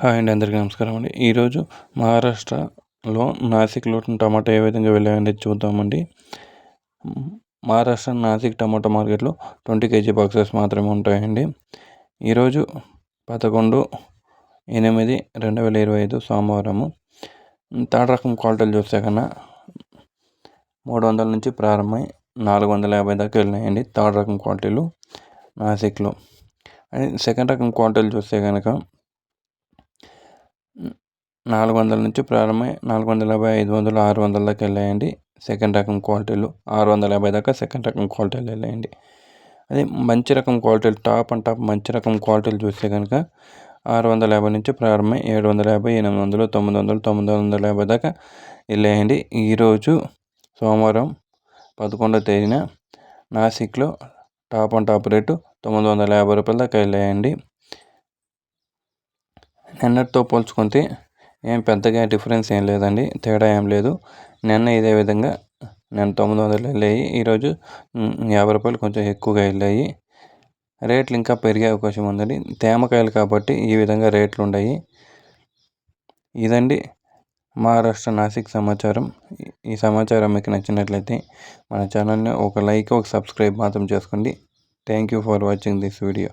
Hi అండి, అందరికీ నమస్కారం అండి. ఈరోజు మహారాష్ట్రలో నాసిక్లో టమాటా ఏ విధంగా వెళ్ళాయనేది చూద్దామండి. మహారాష్ట్ర నాసిక్ టమాటా మార్కెట్లో 20 kg బాక్సెస్ మాత్రమే ఉంటాయండి. ఈరోజు 11/8/2025 సోమవారము. థర్డ్ రకం క్వాలిటీలు చూస్తే కన్నా 300 నుంచి ప్రారంభమై 450 దాకా వెళ్ళినాయండి థర్డ్ రకం క్వాలిటీలు నాసిక్లో. సెకండ్ రకం క్వాలిటీలు చూస్తే కనుక 400 నుంచి ప్రారంభమై 450, 500, 600 దాకా వెళ్ళాయండి సెకండ్ రకం క్వాలిటీలు. 650 దాకా సెకండ్ రకం క్వాలిటీలు వెళ్ళాయండి. అదే మంచి రకం క్వాలిటీలు, టాప్ అండ్ టాప్ మంచి రకం క్వాలిటీలు చూస్తే కనుక 650 నుంచి ప్రారంభమై 750, 800, 900, 950 దాకా వెళ్ళాయండి. ఈరోజు సోమవారం 11వ తేదీన నాసిక్లో టాప్ అండ్ టాప్ రేటు 950 రూపాయల దాకా వెళ్ళాయండి. నిన్నటితో పోల్చుకుంటే ఏం పెద్దగా డిఫరెన్స్ ఏం లేదండి, తేడా ఏం లేదు. నిన్న ఇదే విధంగా 900 వెళ్ళాయి, ఈరోజు 50 రూపాయలు కొంచెం ఎక్కువగా వెళ్ళాయి. రేట్లు ఇంకా పెరిగే అవకాశం ఉందండి, తేమకాయలు కాబట్టి ఈ విధంగా రేట్లు ఉన్నాయి. ఇదండి మహారాష్ట్ర నాసిక్ సమాచారం. ఈ సమాచారం మీకు నచ్చినట్లయితే మన ఛానల్ని ఒక లైక్, ఒక సబ్స్క్రైబ్ మాత్రం చేసుకోండి. Thank you for watching this video.